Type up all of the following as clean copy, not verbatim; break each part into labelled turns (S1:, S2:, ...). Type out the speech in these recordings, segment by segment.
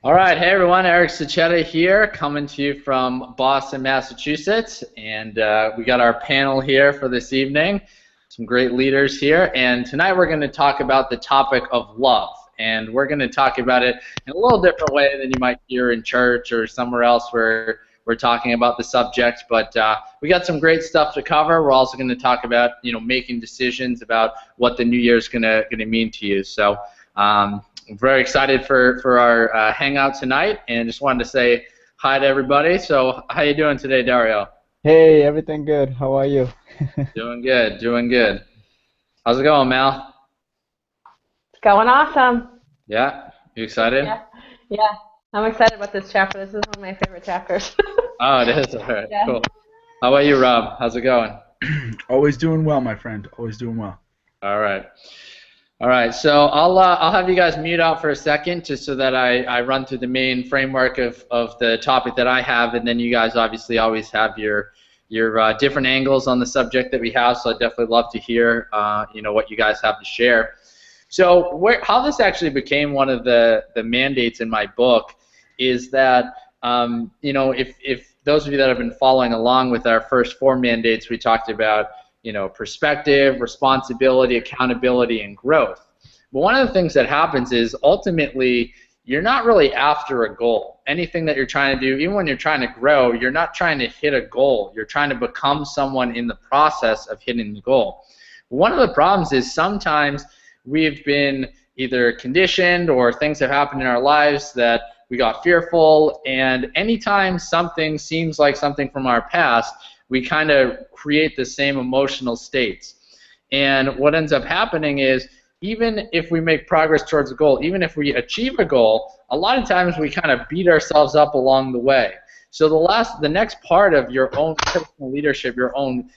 S1: All right, hey everyone, Eric Sachetta here, coming to you from Boston, Massachusetts, and we got our panel here for this evening, some great leaders here, and tonight we're going to talk about the topic of love, and we're going to talk about it in a little different way than you might hear in church or somewhere else where we're talking about the subject, but we got some great stuff to cover. We're also going to talk about, making decisions about what the new year is going to mean to you. So. I'm very excited for our hangout tonight, and just wanted to say hi to everybody. So, how you doing today, Dario?
S2: Hey, everything good. How are you?
S1: Doing good, doing good. How's it going, Mal?
S3: It's going awesome.
S1: Yeah, you excited?
S3: Yeah. I'm excited about this chapter. This is one of my favorite chapters.
S1: Oh, it is. All right,
S3: Yeah.
S1: cool. How about you, Rob? How's it going?
S4: Always doing well, my friend. Always doing well.
S1: All right. All right, so I'll have you guys mute out for a second just so that I run through the main framework of the topic that I have, and then you guys obviously always have your different angles on the subject that we have, so I'd definitely love to hear what you guys have to share. So how this actually became one of the mandates in my book is that if those of you that have been following along with our first 4 mandates, we talked about perspective, responsibility, accountability, and growth. But one of the things that happens is ultimately you're not really after a goal. Anything that you're trying to do, even when you're trying to grow, you're not trying to hit a goal. You're trying to become someone in the process of hitting the goal. One of the problems is sometimes we've been either conditioned or things have happened in our lives that we got fearful, and anytime something seems like something from our past, we kind of create the same emotional states. And what ends up happening is even if we make progress towards a goal, even if we achieve a goal, a lot of times we kind of beat ourselves up along the way. So the next part of your own personal leadership, your own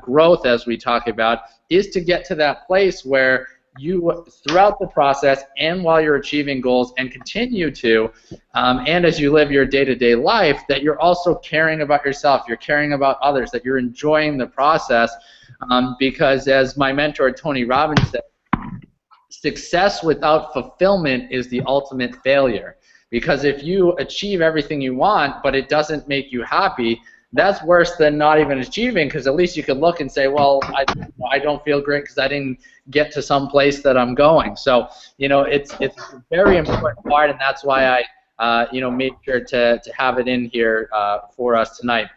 S1: growth, as we talk about, is to get to that place where you, throughout the process and while you're achieving goals and continue to, and as you live your day-to-day life, that you're also caring about yourself, you're caring about others, that you're enjoying the process, because as my mentor Tony Robbins said, success without fulfillment is the ultimate failure. Because if you achieve everything you want but it doesn't make you happy, that's worse than not even achieving, because at least you could look and say, well, I don't feel great because I didn't get to some place that I'm going. So, it's a very important part, and that's why I, made sure to have it in here for us tonight.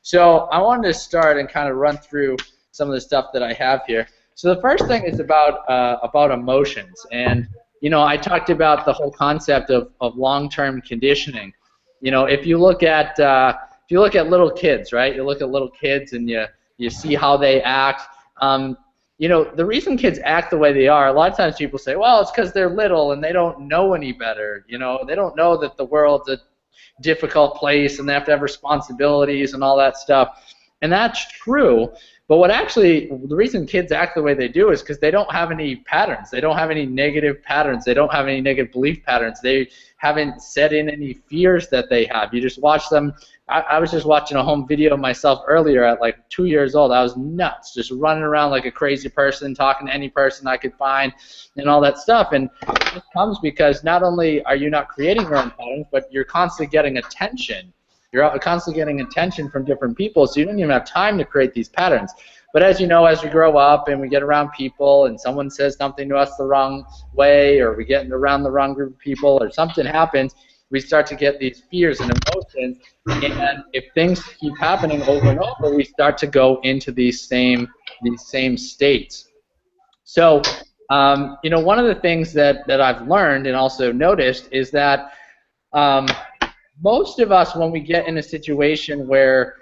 S1: So I wanted to start and kind of run through some of the stuff that I have here. So the first thing is about emotions, and I talked about the whole concept of long-term conditioning. If you look at little kids, right? You look at little kids and you see how they act. The reason kids act the way they are, a lot of times people say, well, it's because they're little and they don't know any better. They don't know that the world's a difficult place and they have to have responsibilities and all that stuff. And that's true. But the reason kids act the way they do is because they don't have any patterns. They don't have any negative patterns. They don't have any negative belief patterns. They haven't set in any fears that they have. You just watch them. I was just watching a home video of myself earlier at like 2 years old. I was nuts, just running around like a crazy person, talking to any person I could find and all that stuff. And it comes because not only are you not creating your own patterns, but you're constantly getting attention. You're constantly getting attention from different people, so you don't even have time to create these patterns. But as you know, as we grow up and we get around people and someone says something to us the wrong way, or we get around the wrong group of people, or something happens, we start to get these fears and emotions, and if things keep happening over and over, we start to go into these same states. So, one of the things that I've learned and also noticed is that most of us, when we get in a situation where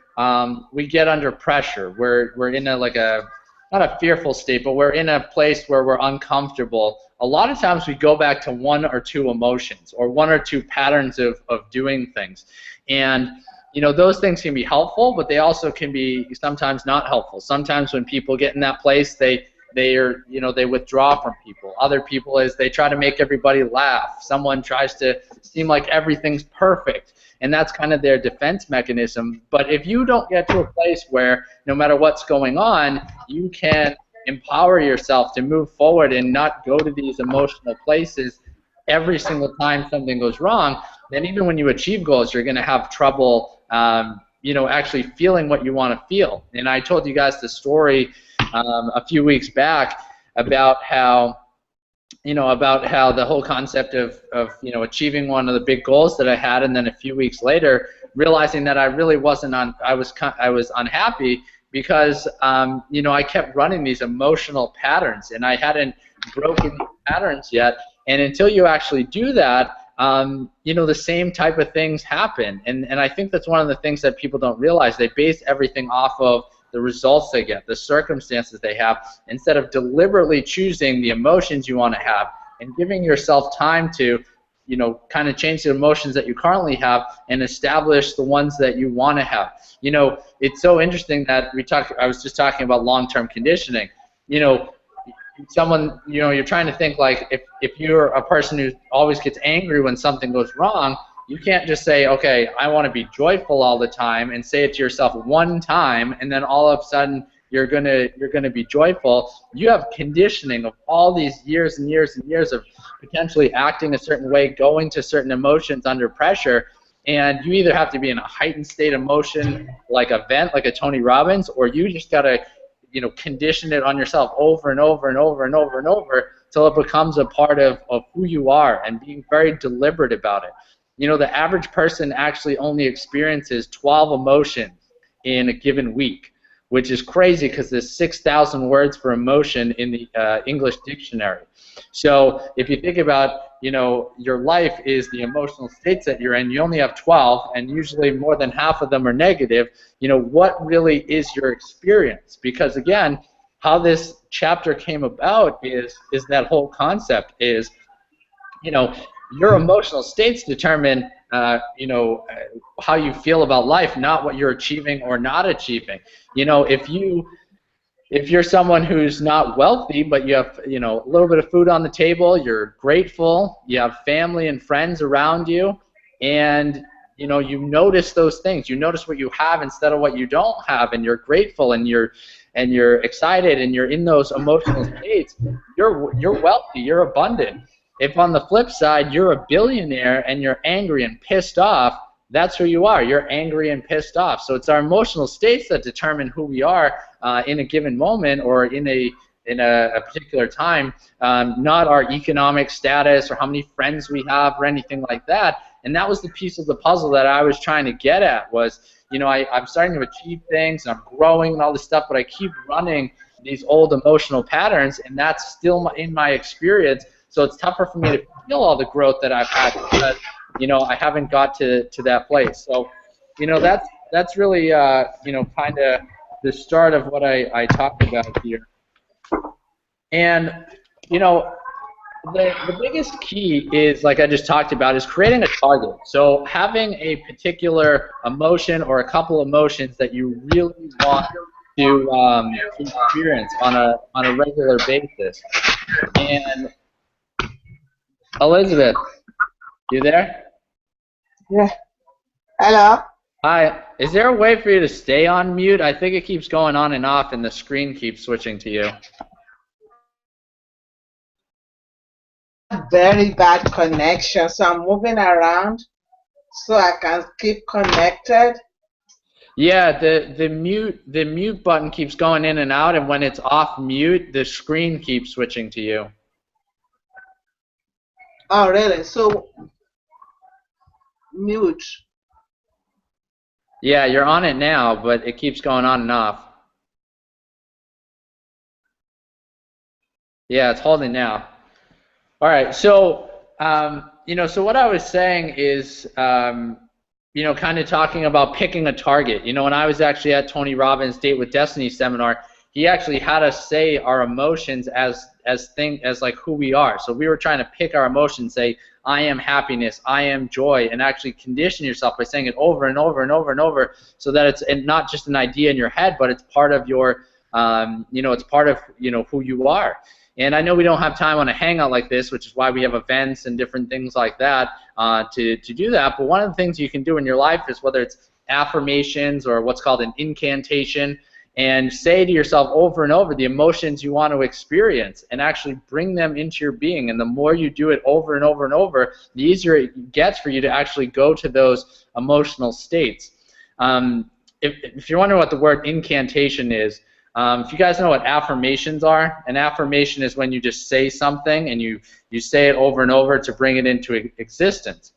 S1: we get under pressure, we're in not a fearful state, but we're in a place where we're uncomfortable, a lot of times we go back to 1 or 2 emotions or 1 or 2 patterns of doing things. And those things can be helpful, but they also can be sometimes not helpful. Sometimes when people get in that place, they withdraw from people. Other people is they try to make everybody laugh. Someone tries to seem like everything's perfect, and that's kind of their defense mechanism. But if you don't get to a place where no matter what's going on, you can empower yourself to move forward and not go to these emotional places every single time something goes wrong, then even when you achieve goals, you're going to have trouble, actually feeling what you want to feel. And I told you guys the story a few weeks back about how the whole concept of achieving one of the big goals that I had, and then a few weeks later realizing that I really wasn't I was unhappy because I kept running these emotional patterns, and I hadn't broken these patterns yet. And until you actually do that, the same type of things happen. And I think that's one of the things that people don't realize. They base everything off of the results they get, the circumstances they have, instead of deliberately choosing the emotions you want to have and giving yourself time to, kind of change the emotions that you currently have and establish the ones that you want to have. It's so interesting that I was just talking about long-term conditioning. Someone, you're trying to think like if you're a person who always gets angry when something goes wrong, you can't just say, okay, I want to be joyful all the time and say it to yourself one time and then all of a sudden you're gonna be joyful. You have conditioning of all these years and years and years of potentially acting a certain way, going to certain emotions under pressure, and you either have to be in a heightened state of motion like a vent, like a Tony Robbins, or you just gotta condition it on yourself over and over and over and over and over till it becomes a part of who you are, and being very deliberate about it. The average person actually only experiences 12 emotions in a given week, which is crazy because there's 6,000 words for emotion in the English dictionary. So if you think about, your life is the emotional states that you're in, you only have 12, and usually more than half of them are negative. What really is your experience? Because again, how this chapter came about is that whole concept is, your emotional states determine, how you feel about life, not what you're achieving or not achieving. If you're someone who's not wealthy, but you have, a little bit of food on the table, you're grateful, you have family and friends around you, and you notice those things. You notice what you have instead of what you don't have, and you're grateful, and you're excited, and you're in those emotional states. You're wealthy, you're abundant. If on the flip side you're a billionaire and you're angry and pissed off, that's who you are. You're angry and pissed off. So it's our emotional states that determine who we are in a given moment or in a particular time, not our economic status or how many friends we have or anything like that. And that was the piece of the puzzle that I was trying to get at was, I'm starting to achieve things, and I'm growing and all this stuff, but I keep running these old emotional patterns, and that's still in my experience. So it's tougher for me to feel all the growth that I've had because, I haven't got to that place. So, that's really, kind of the start of what I talked about here. And, the biggest key is, like I just talked about, is creating a target. So having a particular emotion or a couple emotions that you really want to experience on a regular basis. And Elizabeth, you there?
S5: Yeah. Hello.
S1: Hi. Is there a way for you to stay on mute? I think it keeps going on and off, and the screen keeps switching to you.
S5: Very bad connection, so I'm moving around so I can keep connected.
S1: Yeah, the mute button keeps going in and out, and when it's off mute, the screen keeps switching to you.
S5: Oh, really? So mute.
S1: Yeah, you're on it now, but it keeps going on and off. Yeah, it's holding now. All right, so so what I was saying is, kind of talking about picking a target. When I was actually at Tony Robbins' Date with Destiny seminar, he actually had us say our emotions as like who we are. So we were trying to pick our emotions, say, I am happiness, I am joy, and actually condition yourself by saying it over and over and over and over, so that it's not just an idea in your head, but it's part of your, it's part of who you are. And I know we don't have time on a Hangout like this, which is why we have events and different things like that to do that. But one of the things you can do in your life is, whether it's affirmations or what's called an incantation, and say to yourself over and over the emotions you want to experience and actually bring them into your being. And the more you do it over and over and over, the easier it gets for you to actually go to those emotional states. If you're wondering what the word incantation is, if you guys know what affirmations are, an affirmation is when you just say something and you say it over and over to bring it into existence.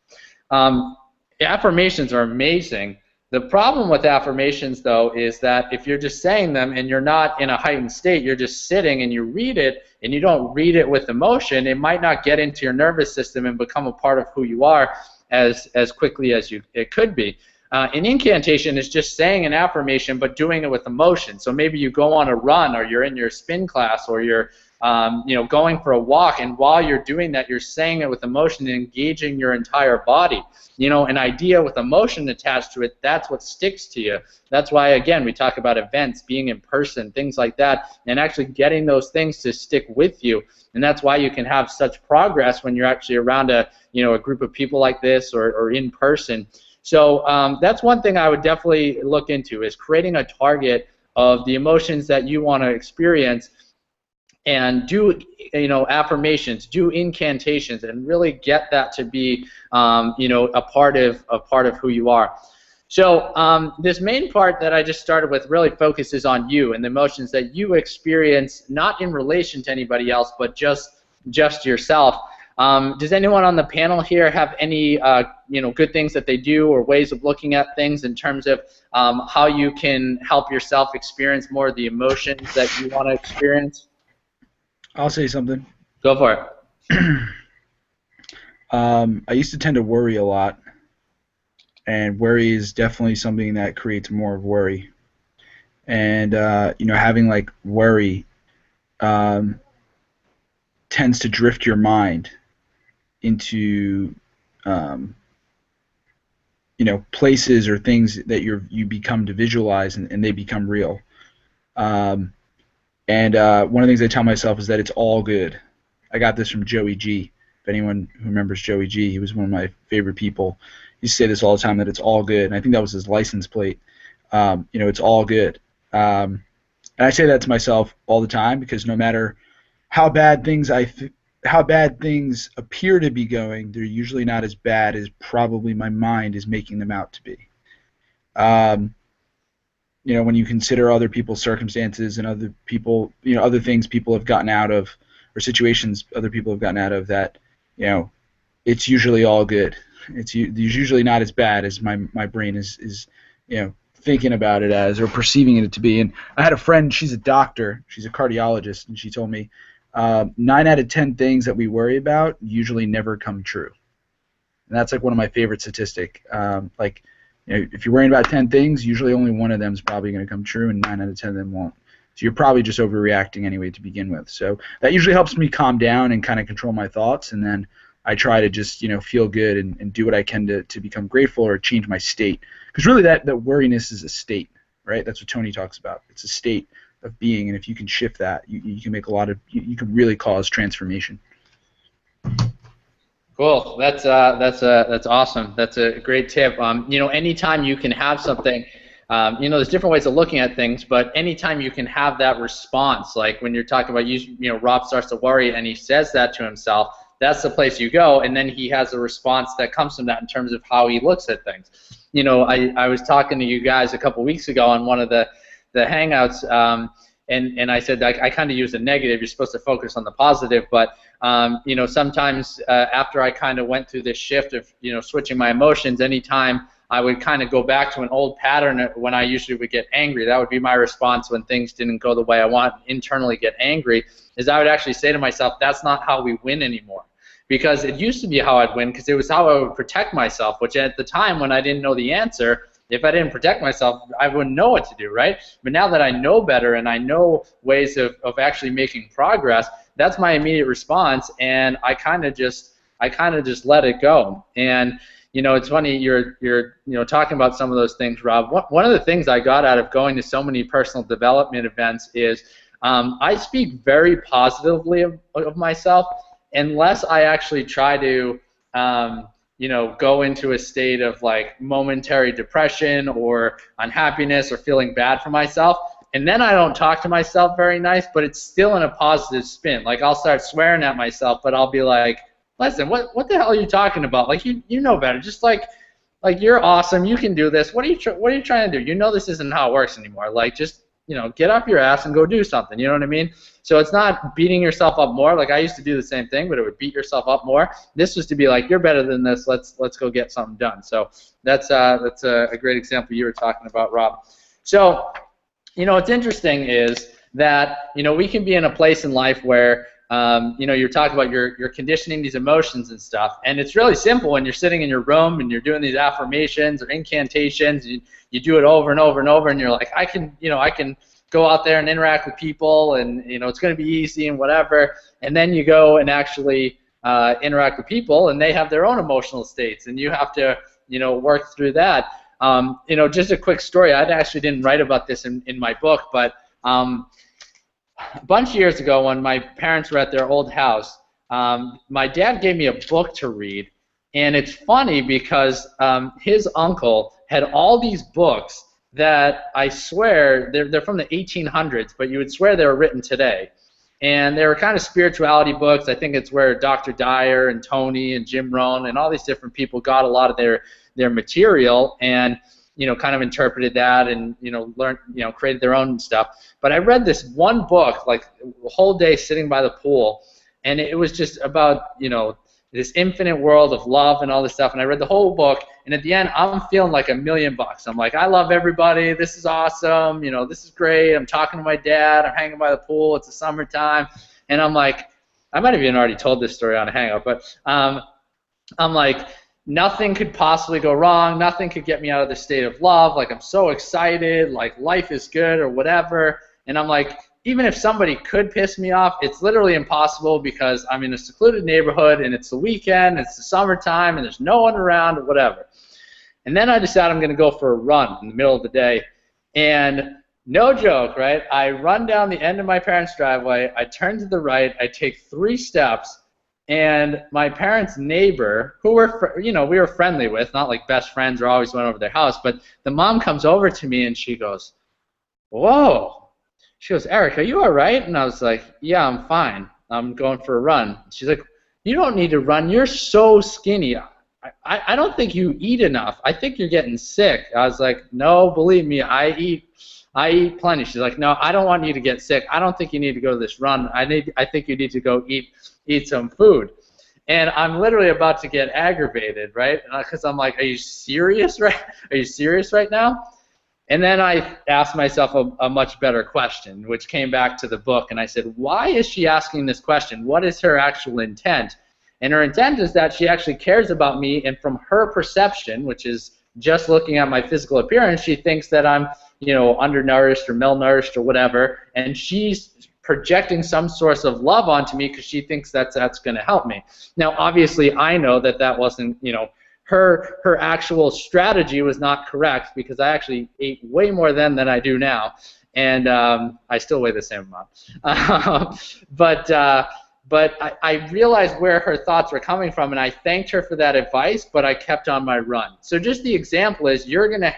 S1: Affirmations are amazing. The problem with affirmations, though, is that if you're just saying them and you're not in a heightened state, you're just sitting and you read it and you don't read it with emotion, it might not get into your nervous system and become a part of who you are as quickly as it could be. An incantation is just saying an affirmation but doing it with emotion. So maybe you go on a run, or you're in your spin class, or you're going for a walk, and while you're doing that, you're saying it with emotion and engaging your entire body. An idea with emotion attached to it, that's what sticks to you. That's why, again, we talk about events, being in person, things like that, and actually getting those things to stick with you. And that's why you can have such progress when you're actually around a group of people like this, or in person. So that's one thing I would definitely look into, is creating a target of the emotions that you want to experience, and do affirmations, do incantations, and really get that to be a part of who you are. So this main part that I just started with really focuses on you and the emotions that you experience, not in relation to anybody else, but just yourself. Does anyone on the panel here have any good things that they do, or ways of looking at things in terms of how you can help yourself experience more of the emotions that you want to experience?
S4: I'll say something.
S1: Go for it.
S4: I used to tend to worry a lot, and worry is definitely something that creates more of worry. And having like worry tends to drift your mind into places or things that you become to visualize, and they become real. And one of the things I tell myself is that it's all good. I got this from Joey G. If anyone who remembers Joey G, he was one of my favorite people. He used to say this all the time, that it's all good. And I think that was his license plate. It's all good. And I say that to myself all the time, because no matter how bad things appear to be going, they're usually not as bad as probably my mind is making them out to be. When you consider other people's circumstances and other people, other things people have gotten out of, or situations other people have gotten out of, that, it's usually all good. It's usually not as bad as my brain is thinking about it as, or perceiving it to be. And I had a friend, she's a doctor, she's a cardiologist, and she told me 9 out of 10 things that we worry about usually never come true. And that's like one of my favorite statistics. If you're worrying about 10 things, usually only one of them is probably going to come true, and 9 out of 10 of them won't. So you're probably just overreacting anyway to begin with. So that usually helps me calm down and kind of control my thoughts, and then I try to just feel good and do what I can to become grateful or change my state. Because really that worriness is a state, right? That's what Tony talks about. It's a state of being, and if you can shift that, you can make you can really cause transformation.
S1: Cool. That's awesome. That's a great tip. Anytime you can have something, there's different ways of looking at things, but anytime you can have that response, like when you're talking about Rob starts to worry and he says that to himself, that's the place you go, and then he has a response that comes from that in terms of how he looks at things. I was talking to you guys a couple weeks ago on one of the Hangouts, and I said I kind of use a negative. You're supposed to focus on the positive, but sometimes after I kind of went through this shift of switching my emotions, anytime I would kind of go back to an old pattern when I usually would get angry. That would be my response when things didn't go the way I want, internally get angry, is I would actually say to myself, that's not how we win anymore. Because it used to be how I'd win, because it was how I would protect myself, which at the time when I didn't know the answer, if I didn't protect myself, I wouldn't know what to do, right? But now that I know better and I know ways of actually making progress, that's my immediate response, and I kind of just let it go. And it's funny you're talking about some of those things, Rob. One of the things I got out of going to so many personal development events is I speak very positively of myself, unless I actually try to go into a state of like momentary depression or unhappiness or feeling bad for myself. and then I don't talk to myself very nice, but it's still in a positive spin. Like I'll start swearing at myself, but I'll be like, listen, what the hell are you talking about? Like you know better. Just like you're awesome, you can do this. What are you trying to do? You know this isn't how it works anymore. Like just get off your ass and go do something. You know what I mean? So it's not beating yourself up more. Like I used to do the same thing, but it would beat yourself up more. This was to be like, you're better than this. Let's go get something done. So that's a great example you were talking about, Rob. So what's interesting is that we can be in a place in life where you're talking about you're conditioning these emotions and stuff, and it's really simple when you're sitting in your room and you're doing these affirmations or incantations. You do it over and over and over, and you're like, I can go out there and interact with people, and it's going to be easy and whatever. And then you go and actually interact with people, and they have their own emotional states, and you have to work through that. Just a quick story. I actually didn't write about this in my book, but a bunch of years ago when my parents were at their old house, my dad gave me a book to read, and it's funny because his uncle had all these books that I swear they're from the 1800s, but you would swear they were written today. And they were kind of spirituality books. I think it's where Dr. Dyer and Tony and Jim Rohn and all these different people got a lot of their material and kind of interpreted that and learned created their own stuff. But I read this one book like the whole day sitting by the pool, and it was just about this infinite world of love and all this stuff. And I read the whole book, and at the end I'm feeling like $1,000,000. I'm like, I love everybody. This is awesome. This is great. I'm talking to my dad. I'm hanging by the pool. It's the summertime, and I'm like, I might have even already told this story on a Hangout, but I'm like, nothing could possibly go wrong. Nothing could get me out of the state of love. Like I'm so excited. Like life is good or whatever. And I'm like, even if somebody could piss me off, it's literally impossible because I'm in a secluded neighborhood and it's the weekend, it's the summertime, and there's no one around or whatever. And then I decide I'm going to go for a run in the middle of the day. And no joke, right? I run down the end of my parents' driveway. I turn to the right. I take 3 steps. And my parents' neighbor, who we were friendly with, not like best friends or always went over their house, but the mom comes over to me and she goes, whoa. She goes, Eric, are you all right? And I was like, yeah, I'm fine. I'm going for a run. She's like, you don't need to run. You're so skinny. I don't think you eat enough. I think you're getting sick. I was like, no, believe me, I eat plenty. She's like, no, I don't want you to get sick. I don't think you need to go to this run. I think you need to go eat some food. And I'm literally about to get aggravated, right? Because I'm like, are you serious, right? Are you serious right now? And then I asked myself a much better question, which came back to the book, and I said, why is she asking this question? What is her actual intent? And her intent is that she actually cares about me, and from her perception, which is just looking at my physical appearance, she thinks that I'm, undernourished or malnourished or whatever, and she's projecting some source of love onto me because she thinks that's going to help me. Now, obviously, I know that wasn't, her actual strategy was not correct because I actually ate way more then than I do now, and I still weigh the same amount. But I realized where her thoughts were coming from, and I thanked her for that advice, but I kept on my run. So just the example is you're going to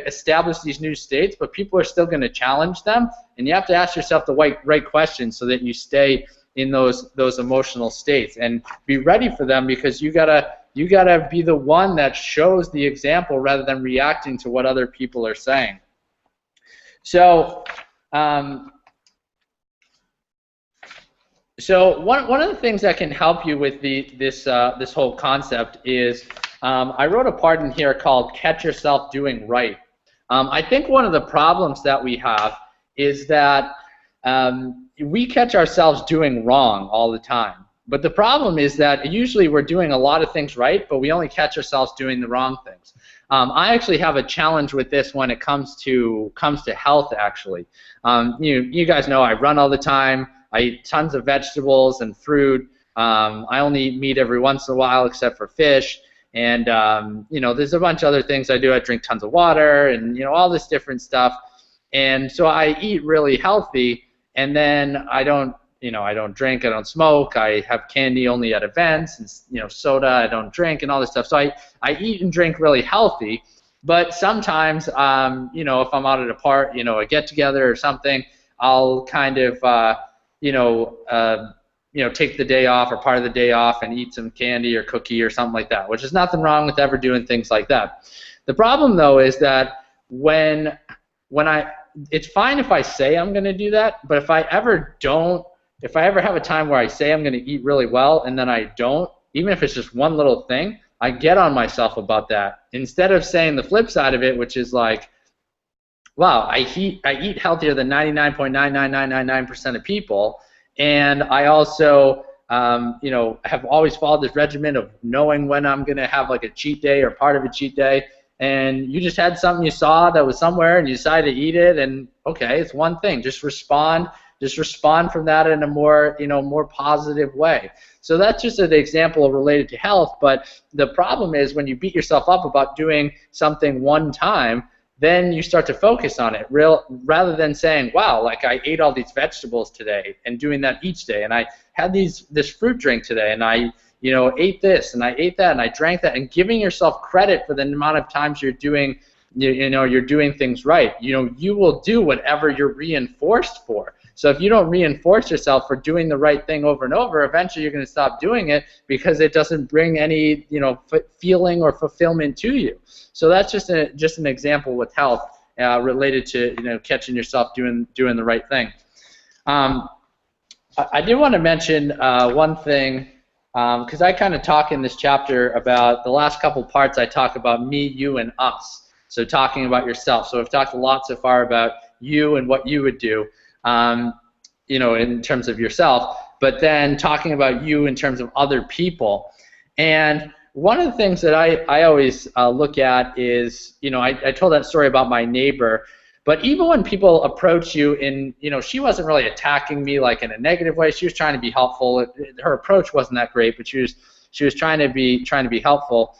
S1: establish these new states, but people are still going to challenge them, and you have to ask yourself the right questions so that you stay in those emotional states and be ready for them, because you gotta be the one that shows the example rather than reacting to what other people are saying. So one of the things that can help you with this whole concept is I wrote a part in here called "Catch Yourself Doing Right." I think one of the problems that we have is that we catch ourselves doing wrong all the time. But the problem is that usually we're doing a lot of things right, but we only catch ourselves doing the wrong things. I actually have a challenge with this when it comes to health. Actually, you guys know I run all the time. I eat tons of vegetables and fruit. I only eat meat every once in a while, except for fish. And there's a bunch of other things I do. I drink tons of water, and all this different stuff. And so I eat really healthy, and then I don't drink, I don't smoke, I have candy only at events, and soda I don't drink, and all this stuff. So I eat and drink really healthy, But sometimes, you know, if I'm out at a part, you know, a get together or something, I'll kind of, you know, take the day off or part of the day off and eat some candy or cookie or something like that, which is nothing wrong with ever doing things like that. The problem though is that when it's fine if I say I'm going to do that, but if I ever have a time where I say I'm going to eat really well and then I don't, even if it's just one little thing, I get on myself about that. Instead of saying the flip side of it, which is like, wow, I eat healthier than 99.99999% of people, and I also you know, have always followed this regimen of knowing when I'm going to have like a cheat day or part of a cheat day, and you just had something you saw that was somewhere and you decided to eat it, and okay, it's one thing. Just respond from that in a more, you know, more positive way. So that's just an example related to health, but the problem is when you beat yourself up about doing something one time, then you start to focus on it rather than saying, wow, like I ate all these vegetables today, and doing that each day, and I had this fruit drink today, and I, you know, ate this and I ate that and I drank that, and giving yourself credit for the amount of times you're doing, you know, you're doing things right. You know, you will do whatever you're reinforced for. So if you don't reinforce yourself for doing the right thing over and over, eventually you're going to stop doing it because it doesn't bring any, you know, feeling or fulfillment to you. So that's just an example with health related to, you know, catching yourself doing the right thing. I did want to mention one thing, because I kind of talk in this chapter about the last couple parts. I talk about me, you, and us. So talking about yourself. So I've talked a lot so far about you and what you would do, you know, in terms of yourself, but then talking about you in terms of other people. And one of the things that I always look at is, you know, I told that story about my neighbor, but even when people approach you in, you know, she wasn't really attacking me like in a negative way. She was trying to be helpful. Her approach wasn't that great, but she was trying to be helpful.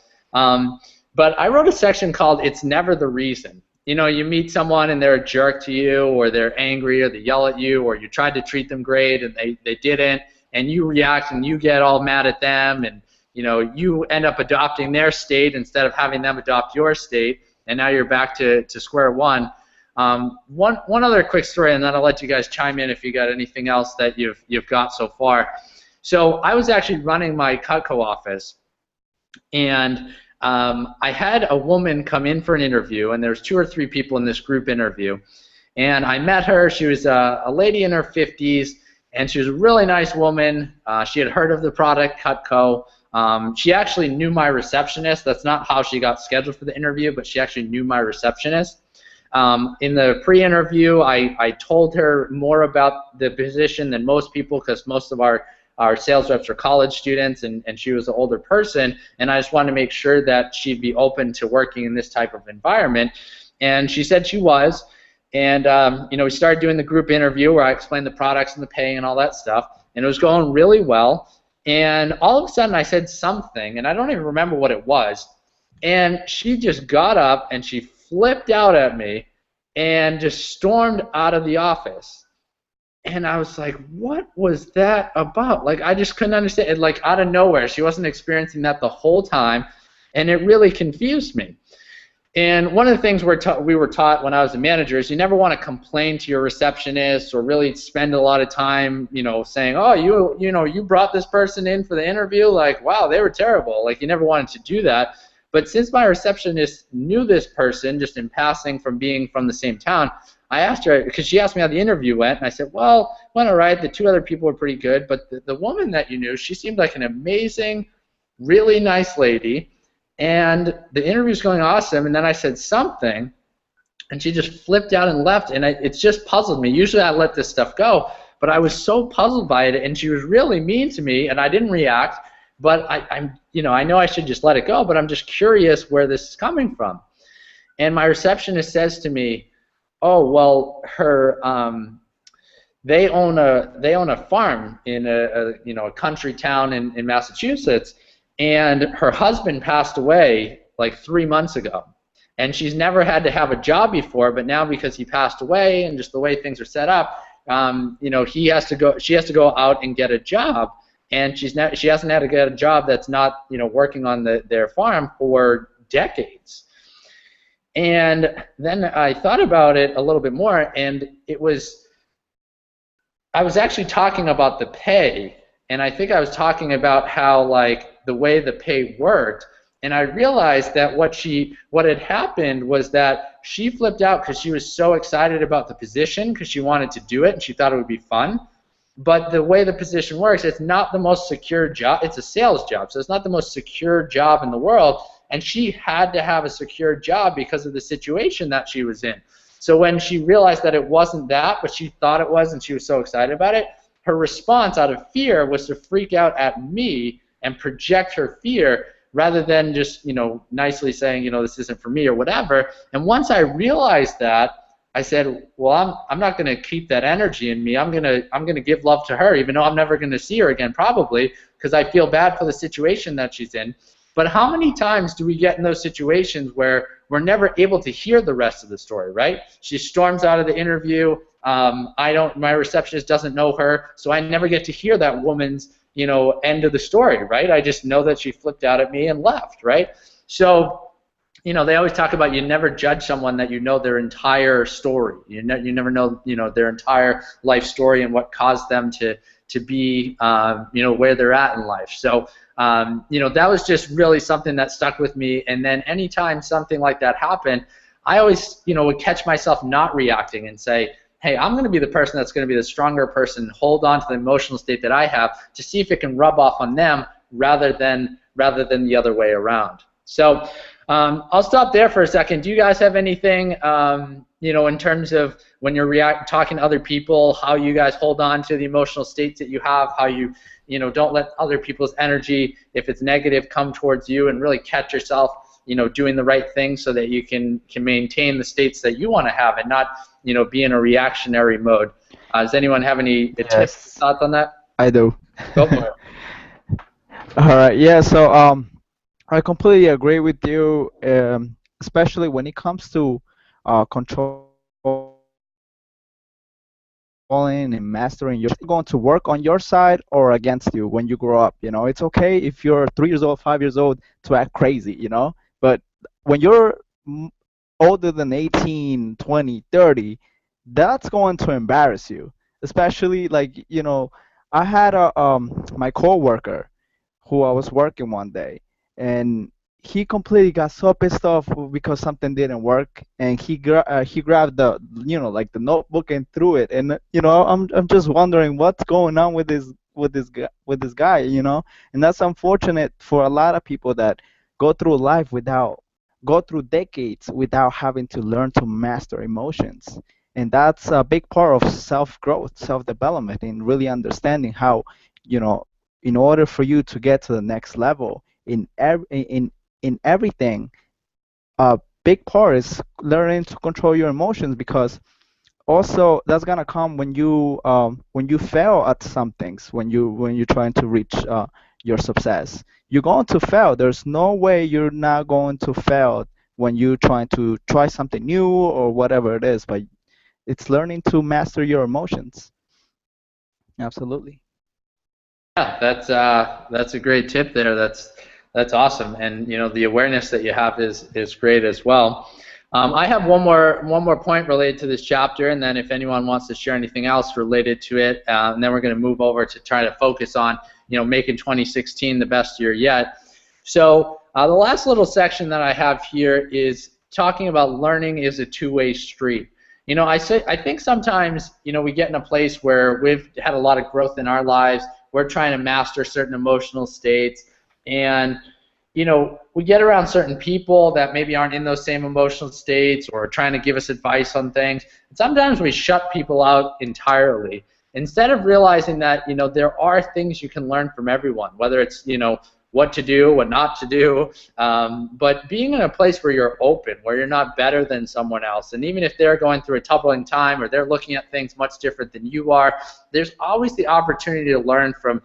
S1: But I wrote a section called "It's Never the Reason." You know, you meet someone and they're a jerk to you, or they're angry, or they yell at you, or you tried to treat them great and they didn't, and you react and you get all mad at them, and you know, you end up adopting their state instead of having them adopt your state, and now you're back to square one. One other quick story, and then I'll let you guys chime in if you got anything else that you've got so far. So I was actually running my Cutco office, and I had a woman come in for an interview, and there's 2 or 3 people in this group interview, and I met her. She was a lady in her 50s, and she was a really nice woman. She had heard of the product Cutco. She actually knew my receptionist. That's not how she got scheduled for the interview, but she actually knew my receptionist. In the pre-interview, I told her more about the position than most people, because most of our sales reps are college students, and she was an older person, and I just wanted to make sure that she'd be open to working in this type of environment. And she said she was, and you know, we started doing the group interview where I explained the products and the pay and all that stuff, and it was going really well. And all of a sudden I said something, and I don't even remember what it was, and she just got up and she flipped out at me and just stormed out of the office. And I was like, what was that about? Like, I just couldn't understand it, like out of nowhere. She wasn't experiencing that the whole time, and it really confused me. And one of the things we were taught when I was a manager is you never want to complain to your receptionist or really spend a lot of time, you know, saying, oh, you know, you brought this person in for the interview, like, wow, they were terrible. Like, you never wanted to do that. But since my receptionist knew this person just in passing from being from the same town, I asked her, because she asked me how the interview went, and I said, well, it went all right. The 2 other people were pretty good, but the woman that you knew, she seemed like an amazing, really nice lady. And the interview's going awesome, and then I said something, and she just flipped out and left, and it's just puzzled me. Usually I let this stuff go, but I was so puzzled by it, and she was really mean to me, and I didn't react, but I'm, you know, I know I should just let it go, but I'm just curious where this is coming from. And my receptionist says to me, oh, well, her, they own a farm in a country town in Massachusetts, and her husband passed away like 3 months ago, and she's never had to have a job before, but now because he passed away and just the way things are set up, you know, she has to go out and get a job, and she hasn't had to get a job that's not, you know, working on their farm for decades. And then I thought about it a little bit more, and I was actually talking about the pay, and I think I was talking about how like the way the pay worked, and I realized that what had happened was that she flipped out because she was so excited about the position because she wanted to do it and she thought it would be fun. But the way the position works, it's not the most secure job. It's a sales job, so it's not the most secure job in the world. And she had to have a secure job because of the situation that she was in. So when she realized that it wasn't that, but she thought it was and she was so excited about it, her response out of fear was to freak out at me and project her fear rather than just, nicely saying, this isn't for me or whatever. And once I realized that, I said, well, I'm not going to keep that energy in me. I'm gonna give love to her, even though I'm never going to see her again, probably, because I feel bad for the situation that she's in. But how many times do we get in those situations where we're never able to hear the rest of the story, right? She storms out of the interview. My receptionist doesn't know her, so I never get to hear that woman's, end of the story, right? I just know that she flipped out at me and left, right? So, they always talk about you never judge someone that you know their entire story. You never know, their entire life story and what caused them to be, where they're at in life. So, that was just really something that stuck with me. And then anytime something like that happened, I always, would catch myself not reacting and say, hey, I'm going to be the person that's going to be the stronger person, hold on to the emotional state that I have to see if it can rub off on them rather than the other way around. So I'll stop there for a second. Do you guys have anything, in terms of when you're talking to other people, how you guys hold on to the emotional states that you have, how you, don't let other people's energy, if it's negative, come towards you, and really catch yourself, doing the right thing so that you can maintain the states that you want to have and not, be in a reactionary mode. Does anyone have any tips, thoughts on that?
S2: I do.
S1: Go for it.
S2: All right. Yeah. So I completely agree with you, especially when it comes to controlling and mastering your going to work on your side or against you when you grow up. It's okay if you're 3 years old, 5 years old to act crazy, but when you're older than 18, 20, 30, that's going to embarrass you. Especially like, I had my coworker who I was working one day, and he completely got so pissed off because something didn't work, and he grabbed the like the notebook and threw it, and I'm just wondering what's going on with this guy, and that's unfortunate for a lot of people that go through decades without having to learn to master emotions. And that's a big part of self-growth, self-development, and really understanding how, in order for you to get to the next level in everything, a big part is learning to control your emotions, because also that's gonna come when you fail at some things, when you're trying to reach your success. You're going to fail. There's no way you're not going to fail when you're trying to try something new or whatever it is. But it's learning to master your emotions. Absolutely.
S1: Yeah, that's a great tip there. That's awesome, and the awareness that you have is great as well. I have one more point related to this chapter, and then if anyone wants to share anything else related to it, and then we're going to move over to try to focus on making 2016 the best year yet. So the last little section that I have here is talking about learning is a two-way street. I think sometimes we get in a place where we've had a lot of growth in our lives. We're trying to master certain emotional states, and we get around certain people that maybe aren't in those same emotional states or trying to give us advice on things. And sometimes we shut people out entirely instead of realizing that there are things you can learn from everyone, whether it's what to do, what not to do, but being in a place where you're open, where you're not better than someone else, and even if they're going through a troubling time or they're looking at things much different than you are, there's always the opportunity to learn from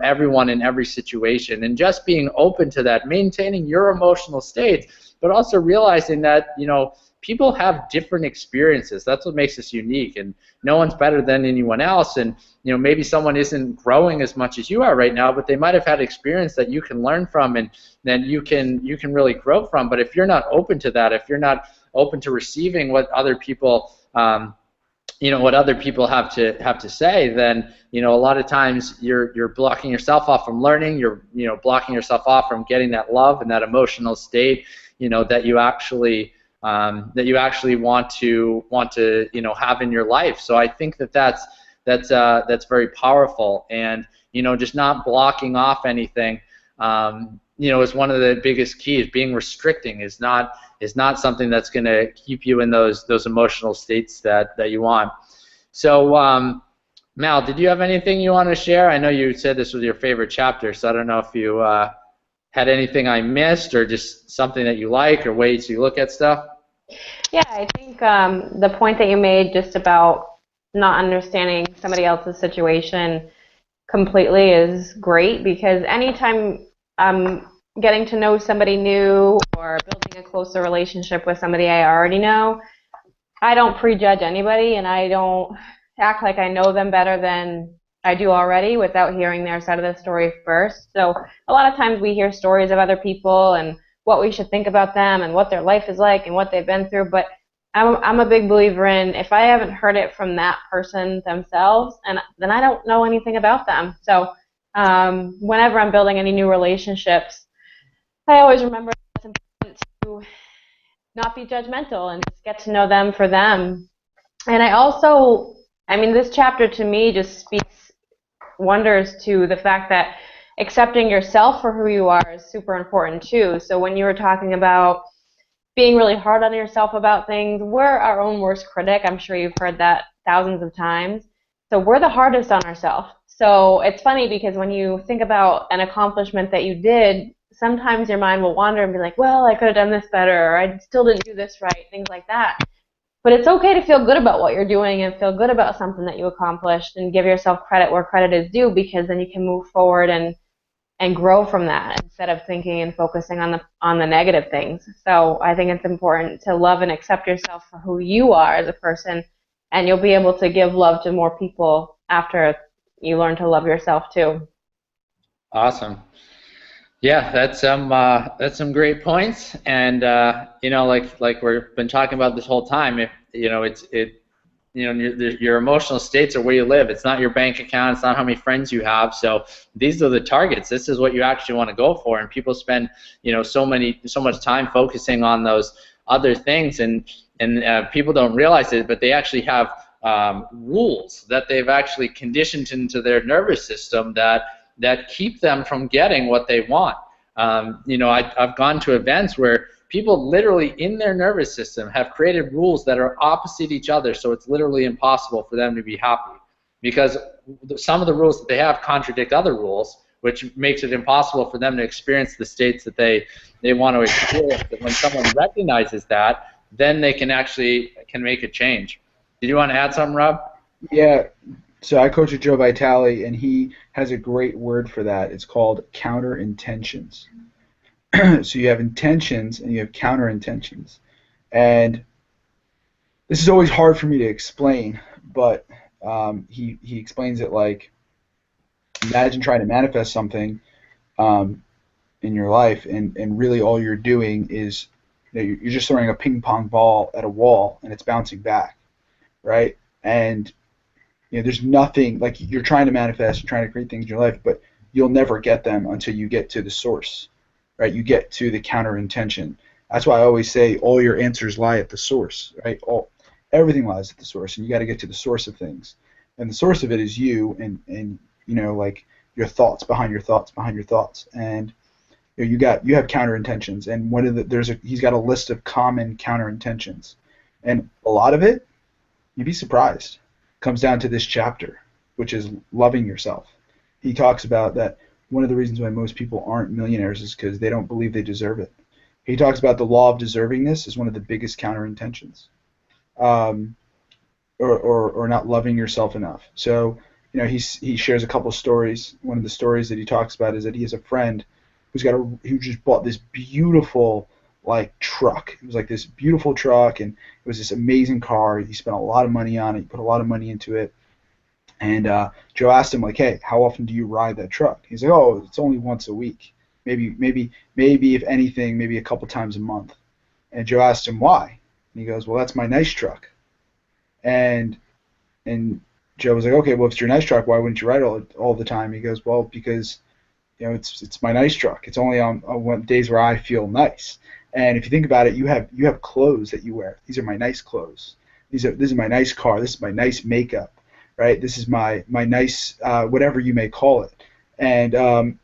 S1: everyone in every situation, and just being open to that, maintaining your emotional states, but also realizing that people have different experiences. That's what makes us unique, and no one's better than anyone else. And maybe someone isn't growing as much as you are right now, but they might have had experience that you can learn from, and then you can really grow from. But if you're not open to that, if you're not open to receiving what other people what other people have to say, then a lot of times you're blocking yourself off from learning. You're blocking yourself off from getting that love and that emotional state that you actually want to have in your life. So I think that's very powerful, and just not blocking off anything is one of the biggest keys. Being restricting is not something that's going to keep you in those emotional states that you want. So Mal, did you have anything you want to share? I know you said this was your favorite chapter, so I don't know if you had anything I missed, or just something that you like, or ways you look at stuff.
S3: Yeah, I think the point that you made just about not understanding somebody else's situation completely is great, because anytime I'm getting to know somebody new or building a closer relationship with somebody I already know, I don't prejudge anybody, and I don't act like I know them better than I do already without hearing their side of the story first. So a lot of times we hear stories of other people and what we should think about them and what their life is like and what they've been through, but I'm a big believer in, if I haven't heard it from that person themselves, and then I don't know anything about them. So whenever I'm building any new relationships, I always remember it's important to not be judgmental and just get to know them for them. And this chapter to me just speaks wonders to the fact that accepting yourself for who you are is super important too. So when you were talking about being really hard on yourself about things, we're our own worst critic. I'm sure you've heard that thousands of times. So we're the hardest on ourselves. So it's funny, because when you think about an accomplishment that you did, sometimes your mind will wander and be like, well, I could have done this better, or I still didn't do this right, things like that. But it's okay to feel good about what you're doing and feel good about something that you accomplished, and give yourself credit where credit is due, because then you can move forward and grow from that, instead of thinking and focusing on the negative things. So I think it's important to love and accept yourself for who you are as a person, and you'll be able to give love to more people after you learn to love yourself too.
S1: Awesome. Yeah, that's some great points, and like we've been talking about this whole time. If your emotional states are where you live. It's not your bank account. It's not how many friends you have. So these are the targets. This is what you actually want to go for. And people spend so much time focusing on those other things, and people don't realize it, but they actually have rules that they've actually conditioned into their nervous system that keep them from getting what they want. I've gone to events where people literally in their nervous system have created rules that are opposite each other, so it's literally impossible for them to be happy, because some of the rules that they have contradict other rules, which makes it impossible for them to experience the states that they want to experience. But when someone recognizes that, then they can make a change. Did you want to add something, Rob?
S4: Yeah. So I coach with Joe Vitale, and he has a great word for that. It's called counter intentions. So you have intentions and you have counter intentions. And this is always hard for me to explain, but he explains it like, imagine trying to manifest something in your life, and really all you're doing is you're just throwing a ping pong ball at a wall and it's bouncing back, right? And there's nothing, like, you're trying to manifest, you're trying to create things in your life, but you'll never get them until you get to the source, right? You get to the counter intention. That's why I always say all your answers lie at the source, right? Everything lies at the source, and you got to get to the source of things. And the source of it is you, and like your thoughts behind your thoughts behind your thoughts. And you have counter intentions, and he's got a list of common counter intentions, and a lot of it, you'd be surprised, comes down to this chapter, which is loving yourself. He talks about that one of the reasons why most people aren't millionaires is because they don't believe they deserve it. He talks about the law of deservingness as one of the biggest counter intentions, or not loving yourself enough. So he shares a couple stories. One of the stories that he talks about is that he has a friend who just bought this beautiful truck. It was like this beautiful truck, and it was this amazing car. He spent a lot of money on it. He put a lot of money into it. And Joe asked him, like, hey, how often do you ride that truck? He's like, oh, it's only once a week. Maybe if anything, maybe a couple times a month. And Joe asked him why. And he goes, well, that's my nice truck. And Joe was like, okay, well, if it's your nice truck, why wouldn't you ride it all the time? He goes, well, because it's my nice truck. It's only on days where I feel nice. And if you think about it, you have clothes that you wear. These are my nice clothes. This is my nice car. This is my nice makeup, right? This is my nice whatever you may call it. And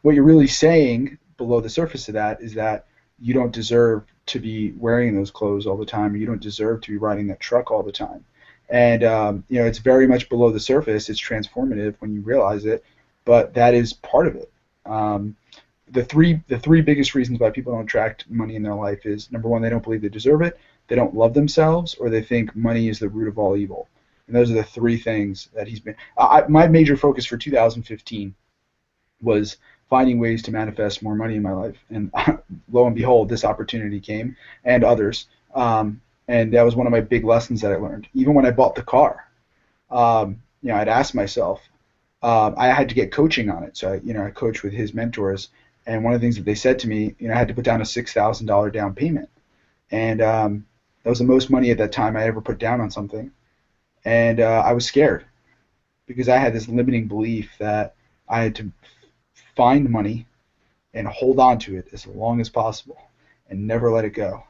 S4: what you're really saying below the surface of that is that you don't deserve to be wearing those clothes all the time. Or you don't deserve to be riding that truck all the time. And it's very much below the surface. It's transformative when you realize it, but that is part of it. The three biggest reasons why people don't attract money in their life is, number one, they don't believe they deserve it, they don't love themselves, or they think money is the root of all evil. And those are the three things that he's been. My major focus for 2015 was finding ways to manifest more money in my life, and lo and behold, this opportunity came, and others. And that was one of my big lessons that I learned. Even when I bought the car, I'd ask myself, I had to get coaching on it. So I coached with his mentors, and one of the things that they said to me, I had to put down a $6,000 down payment, and that was the most money at that time I ever put down on something, and I was scared because I had this limiting belief that I had to find money and hold on to it as long as possible and never let it go.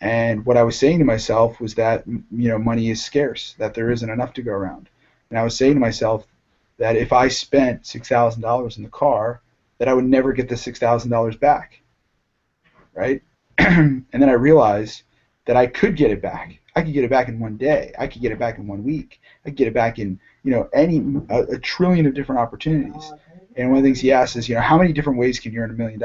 S4: And what I was saying to myself was that money is scarce, that there isn't enough to go around. And I was saying to myself that if I spent $6,000 in the car, that I would never get the $6,000 back, right? And then I realized that I could get it back. I could get it back in one day. I could get it back in 1 week. I could get it back in a trillion of different opportunities. And one of the things he asked is, how many different ways can you earn $1 million?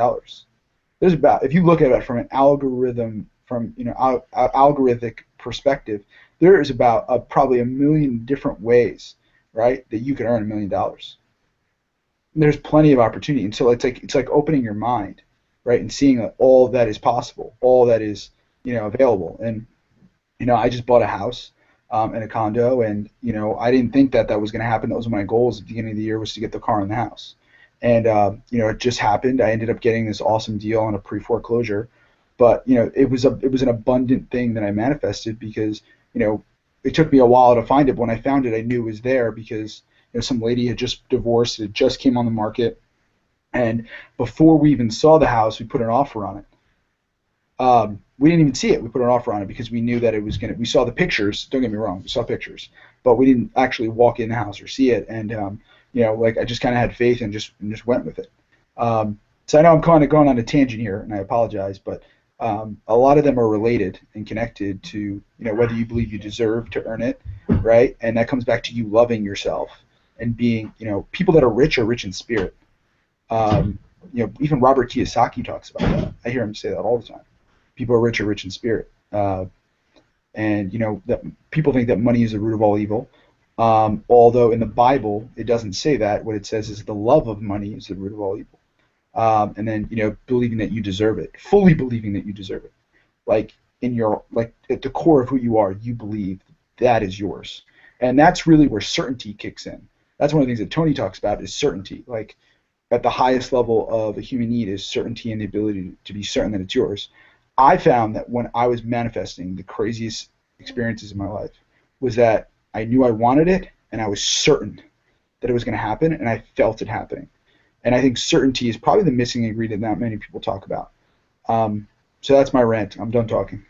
S4: There's about, if you look at it from an algorithm, algorithmic perspective, there is about probably 1 million different ways, right, that you can earn $1 million. And there's plenty of opportunity, and so it's like opening your mind, right, and seeing all that is possible, all that is available. And I just bought a house and a condo, and I didn't think that was going to happen. That was one of my goals at the beginning of the year, was to get the car and the house. And it just happened. I ended up getting this awesome deal on a pre-foreclosure. But it was an abundant thing that I manifested because it took me a while to find it. But when I found it, I knew it was there because some lady had just divorced. It just came on the market, and before we even saw the house, we put an offer on it. We didn't even see it. We put an offer on it because we knew that it was gonna. We saw the pictures. Don't get me wrong, we saw pictures, but we didn't actually walk in the house or see it. And I just kind of had faith and just went with it. So I know I'm kind of going on a tangent here, and I apologize, but a lot of them are related and connected to whether you believe you deserve to earn it, right? And that comes back to you loving yourself and being people that are rich in spirit. Even Robert Kiyosaki talks about that. I hear him say that all the time. People are rich in spirit, and that people think that money is the root of all evil. Although in the Bible it doesn't say that. What it says is the love of money is the root of all evil. And then believing that you deserve it, fully believing that you deserve it, like at the core of who you are, you believe that is yours, and that's really where certainty kicks in. That's one of the things that Tony talks about is certainty. Like at the highest level of a human need is certainty and the ability to be certain that it's yours. I found that when I was manifesting, the craziest experiences in my life was that I knew I wanted it and I was certain that it was going to happen, and I felt it happening. And I think certainty is probably the missing ingredient that not many people talk about. So that's my rant. I'm done talking.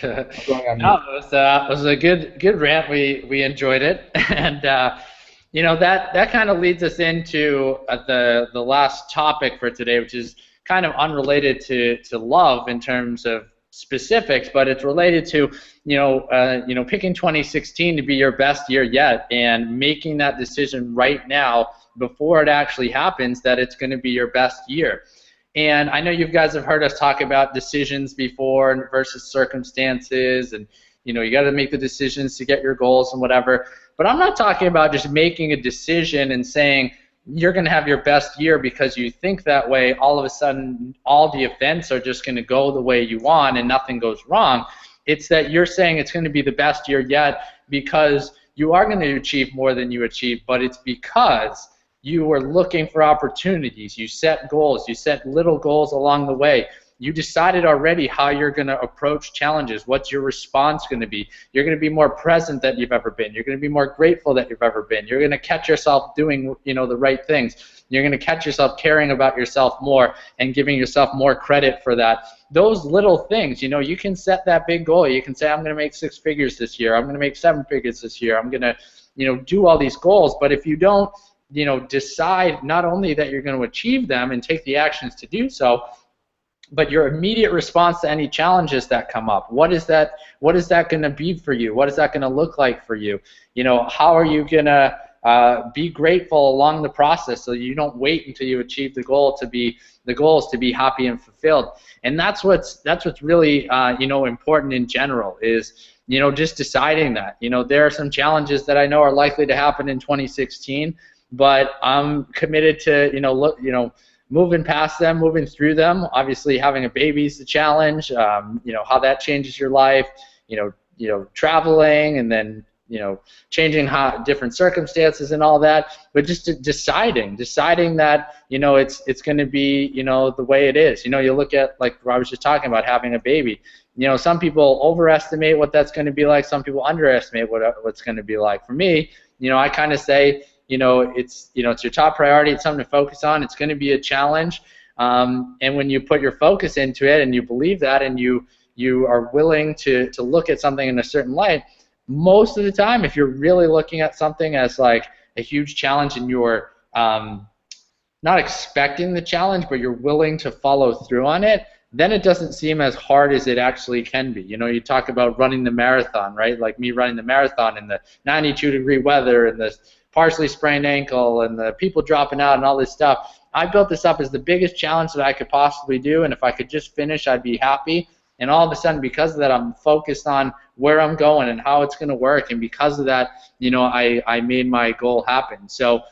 S1: No, it was a good rant. We enjoyed it, and that kind of leads us into the last topic for today, which is kind of unrelated to love in terms of specifics, but it's related to picking 2016 to be your best year yet, and making that decision right now before it actually happens that it's going to be your best year. And I know you guys have heard us talk about decisions before versus circumstances, and you got to make the decisions to get your goals and whatever. But I'm not talking about just making a decision and saying you're going to have your best year because you think that way. All of a sudden, all the events are just going to go the way you want and nothing goes wrong. It's that you're saying it's going to be the best year yet because you are going to achieve more than you achieved, but it's because you were looking for opportunities. You set goals. You set little goals along the way. you decided already how you're going to approach challenges. What's your response going to be? You're going to be more present than you've ever been. You're going to be more grateful than you've ever been. You're going to catch yourself doing, the right things. You're going to catch yourself caring about yourself more and giving yourself more credit for that. Those little things, you can set that big goal. You can say, I'm going to make 6 figures this year. I'm going to make 7 figures this year. I'm going to, do all these goals. But if you don't, decide not only that you're going to achieve them and take the actions to do so, but your immediate response to any challenges that come up. What is that going to be for you? What is that going to look like for you? How are you going to be grateful along the process so you don't wait until you achieve the goal to be happy and fulfilled? And that's what's really important in general is just deciding that. There are some challenges that I know are likely to happen in 2016, but I'm committed to moving past them, moving through them. Obviously, having a baby is a challenge. How that changes your life. Traveling, and then changing different circumstances and all that. But just deciding that it's going to be the way it is. You look at, like I was just talking about, having a baby. Some people overestimate what that's going to be like. Some people underestimate what's going to be like. For me, I kind of say, it's your top priority. It's something to focus on. It's going to be a challenge, and when you put your focus into it and you believe that and you are willing to look at something in a certain light, most of the time, if you're really looking at something as like a huge challenge and you're not expecting the challenge, but you're willing to follow through on it, then it doesn't seem as hard as it actually can be. You talk about running the marathon, right? Like me running the marathon in the 92-degree weather and the partially sprained ankle and the people dropping out and all this stuff. I built this up as the biggest challenge that I could possibly do, and if I could just finish, I'd be happy. And all of a sudden, because of that, I'm focused on where I'm going and how it's going to work, and because of that, I made my goal happen. So,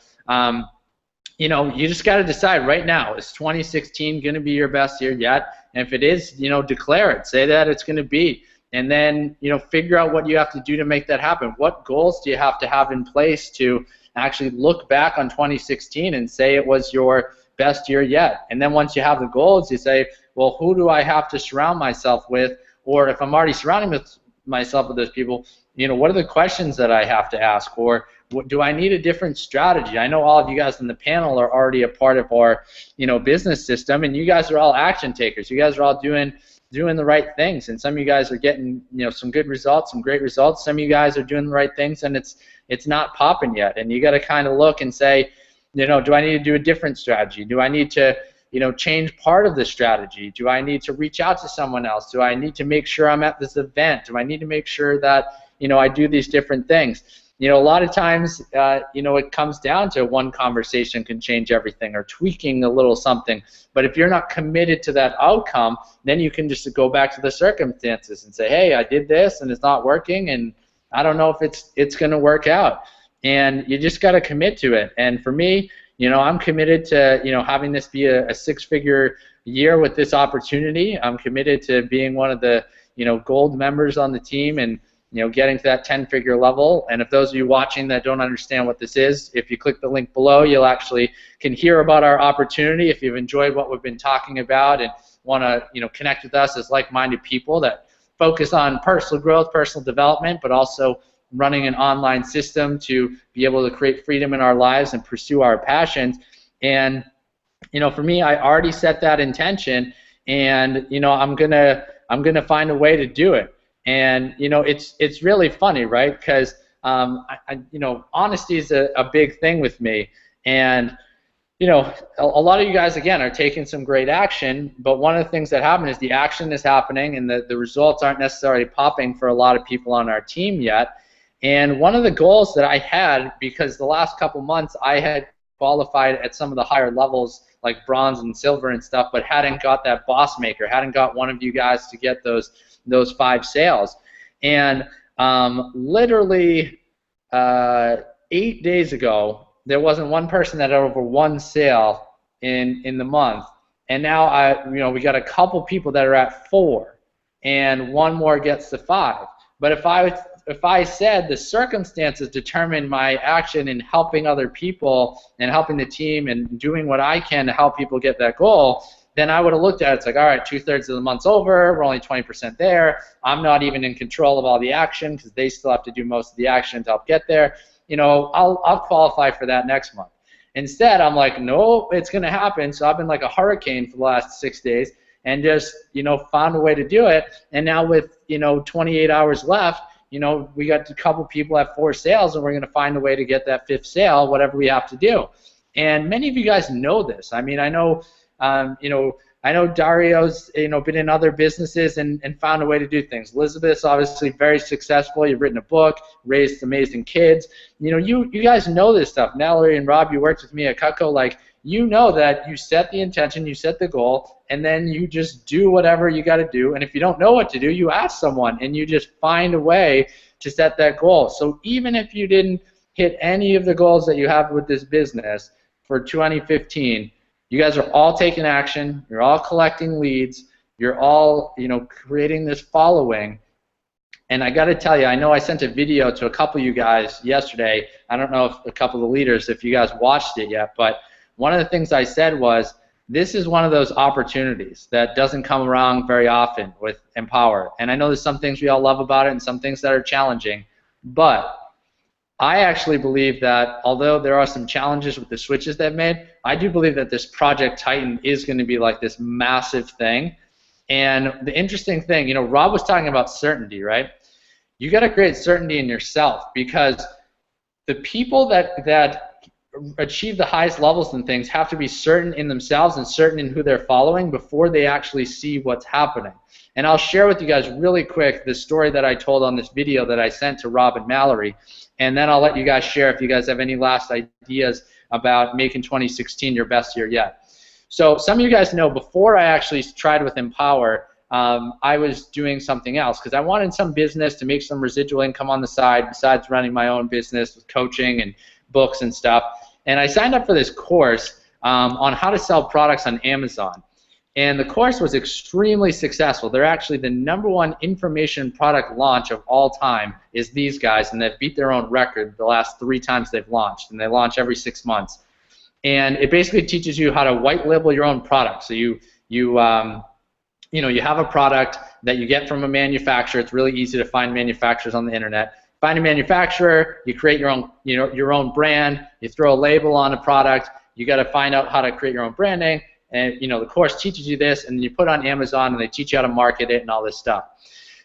S1: you just got to decide right now, is 2016 going to be your best year yet? And if it is, declare it. Say that it's going to be. And then, figure out what you have to do to make that happen. What goals do you have to have in place to actually look back on 2016 and say it was your best year yet? And then once you have the goals, you say, well, who do I have to surround myself with? Or if I'm already surrounding myself with those people, what are the questions that I have to ask? Or do I need a different strategy? I know all of you guys in the panel are already a part of our, business system, and you guys are all action takers. You guys are all doing the right things, and some of you guys are getting some good results, some great results. Some of you guys are doing the right things, and it's not popping yet. And you got to kind of look and say, do I need to do a different strategy? Do I need to change part of the strategy? Do I need to reach out to someone else? Do I need to make sure I'm at this event? Do I need to make sure that I do these different things? A lot of times, it comes down to one conversation can change everything, or tweaking a little something. But if you're not committed to that outcome, then you can just go back to the circumstances and say, hey, I did this and it's not working, and I don't know if it's going to work out. And you just got to commit to it. And for me, I'm committed to having this be a 6-figure year with this opportunity. I'm committed to being one of the gold members on the team and getting to that 10-figure level. And if those of you watching that don't understand what this is, if you click the link below, you'll actually can hear about our opportunity. If you've enjoyed what we've been talking about and want to connect with us as like-minded people that focus on personal growth, personal development, but also running an online system to be able to create freedom in our lives and pursue our passions. And for me, I already set that intention, and I'm gonna find a way to do it. And it's really funny, right? Because honesty is a big thing with me, and a lot of you guys again are taking some great action. But one of the things that happen is the action is happening, and the results aren't necessarily popping for a lot of people on our team yet. And one of the goals that I had, because the last couple months I had qualified at some of the higher levels like bronze and silver and stuff, but hadn't got that boss maker, hadn't got one of you guys to get those 5 sales. And literally 8 days ago, there wasn't one person that had over 1 sale in the month. And now we got a couple people that are at 4, and one more gets to 5. But if I said the circumstances determine my action in helping other people and helping the team and doing what I can to help people get that goal, then I would have looked at it, it's like, all right, 2/3 of the month's over, we're only 20% there, I'm not even in control of all the action because they still have to do most of the action to help get there. You know, I'll qualify for that next month. Instead, I'm like, no, it's going to happen. So I've been like a hurricane for the last 6 days and just, you know, found a way to do it. And now with, you know, 28 hours left, you know, we got a couple people at 4 sales, and we're going to find a way to get that 5th sale, whatever we have to do. And many of you guys know this. I mean, I know, you know, I know Dario's, you know, been in other businesses and found a way to do things. Elizabeth's obviously very successful. You've written a book, raised amazing kids. You know, you guys know this stuff. Mallory and Rob, you worked with me at Cutco. Like, you know that you set the intention, you set the goal, and then you just do whatever you got to do. And if you don't know what to do, you ask someone, and you just find a way to set that goal. So even if you didn't hit any of the goals that you have with this business for 2015, you guys are all taking action. You're all collecting leads. You're all, you know, creating this following. And I got to tell you, I know I sent a video to a couple of you guys yesterday. I don't know if a couple of the leaders, if you guys watched it yet, but one of the things I said was, this is one of those opportunities that doesn't come around very often with Empower. And I know there's some things we all love about it and some things that are challenging, but I actually believe that although there are some challenges with the switches they've made, I do believe that this Project Titan is going to be like this massive thing. And the interesting thing, you know, Rob was talking about certainty, right? You got to create certainty in yourself, because the people that achieve the highest levels in things have to be certain in themselves and certain in who they're following before they actually see what's happening. And I'll share with you guys really quick the story that I told on this video that I sent to Rob and Mallory, and then I'll let you guys share if you guys have any last ideas about making 2016 your best year yet. So some of you guys know, before I actually tried with Empower, I was doing something else because I wanted some business to make some residual income on the side besides running my own business with coaching and books and stuff. And I signed up for this course on how to sell products on Amazon. And the course was extremely successful. They're actually the #1 information product launch of all time is these guys, and they've beat their own record the last 3 times they've launched, and they launch every 6 months. And it basically teaches you how to white label your own product. So you know, you have a product that you get from a manufacturer. It's really easy to find manufacturers on the internet. Find a manufacturer, you create your own, you know, your own brand, you throw a label on a product, you got to find out how to create your own branding, and you know, the course teaches you this, and then you put it on Amazon and they teach you how to market it and all this stuff.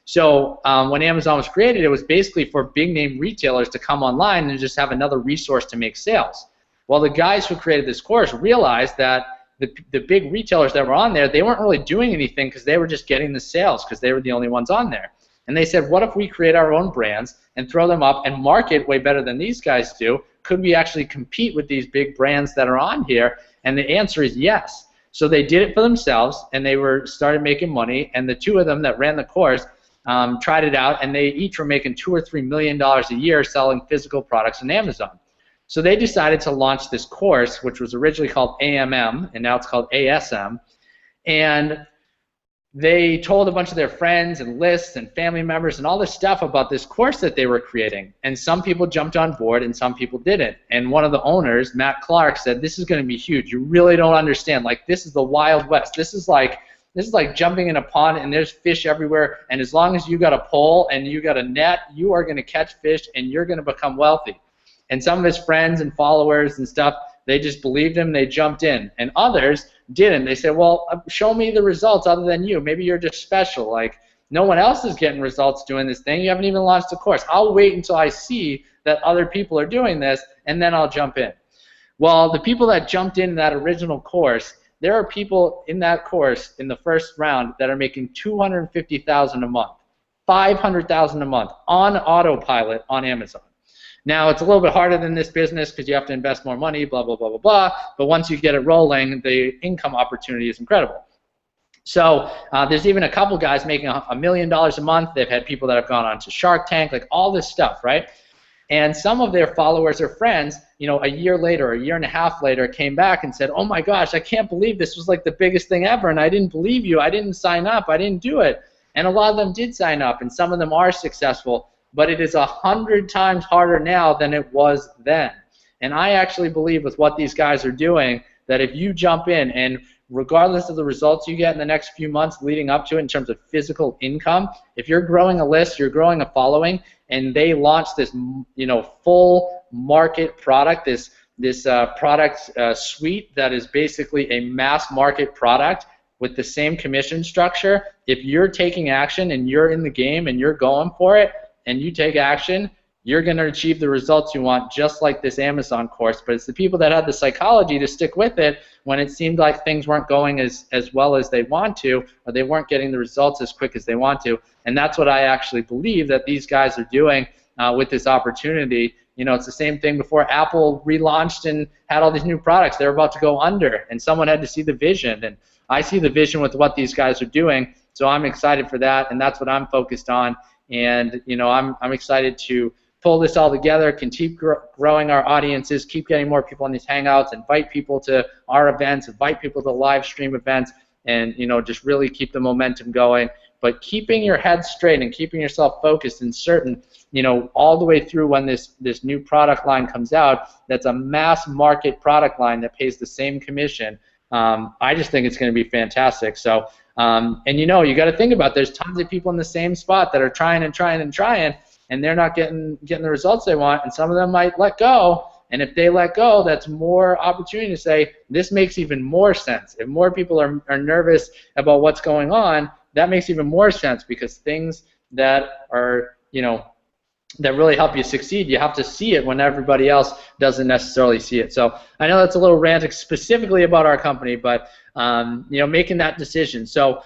S1: So when Amazon was created, it was basically for big name retailers to come online and just have another resource to make sales. Well, the guys who created this course realized that the big retailers that were on there, they weren't really doing anything because they were just getting the sales because they were the only ones on there. And they said, what if we create our own brands and throw them up and market way better than these guys do? Could we actually compete with these big brands that are on here? And the answer is yes. So they did it for themselves, and they started making money. And the 2 of them that ran the course tried it out, and they each were making $2 or $3 million a year selling physical products on Amazon. So they decided to launch this course, which was originally called AMM, and now it's called ASM. And they told a bunch of their friends and lists and family members and all this stuff about this course that they were creating. And some people jumped on board and some people didn't. And one of the owners, Matt Clark, said, this is going to be huge. You really don't understand. Like, this is the Wild West. This is like jumping in a pond and there's fish everywhere. And as long as you got a pole and you got a net, you are going to catch fish and you're going to become wealthy. And some of his friends and followers and stuff, they just believed him, they jumped in. And others didn't. They said, well, show me the results other than you. Maybe you're just special. Like, no one else is getting results doing this thing. You haven't even launched a course. I'll wait until I see that other people are doing this, and then I'll jump in. Well, the people that jumped in that original course, there are people in that course in the first round that are making $250,000 a month, $500,000 a month on autopilot on Amazon. Now, it's a little bit harder than this business because you have to invest more money, blah, blah, blah, blah, blah. But once you get it rolling, the income opportunity is incredible. So there's even a couple guys making $1 million a month. They've had people that have gone on to Shark Tank, like all this stuff, right? And some of their followers or friends, you know, a year later, a year and a half later, came back and said, oh my gosh, I can't believe this was like the biggest thing ever, and I didn't believe you. I didn't sign up. I didn't do it. And a lot of them did sign up, and some of them are successful. But it is 100 times harder now than it was then. And I actually believe with what these guys are doing that if you jump in and regardless of the results you get in the next few months leading up to it in terms of physical income, if you're growing a list, you're growing a following, and they launch this, full market product, this product suite that is basically a mass market product with the same commission structure, if you're taking action and you're in the game and you're going for it and you take action, you're going to achieve the results you want, just like this Amazon course. But it's the people that had the psychology to stick with it when it seemed like things weren't going as well as they want to, or they weren't getting the results as quick as they want to. And that's what I actually believe that these guys are doing with this opportunity. It's the same thing before Apple relaunched and had all these new products. They were about to go under, and someone had to see the vision. And I see the vision with what these guys are doing, so I'm excited for that, and that's what I'm focused on. And I'm excited to pull this all together, can keep growing our audiences, keep getting more people on these Hangouts, invite people to our events, invite people to live stream events, and just really keep the momentum going. But keeping your head straight and keeping yourself focused and certain, all the way through when this new product line comes out, that's a mass market product line that pays the same commission. I just think it's going to be fantastic. So, and you got to think about, there's tons of people in the same spot that are trying and trying and trying, and they're not getting the results they want, and some of them might let go. And if they let go, that's more opportunity to say, this makes even more sense. If more people are nervous about what's going on, that makes even more sense, because things that are, that really help you succeed, you have to see it when everybody else doesn't necessarily see it. So I know that's a little ranting specifically about our company, but making that decision. So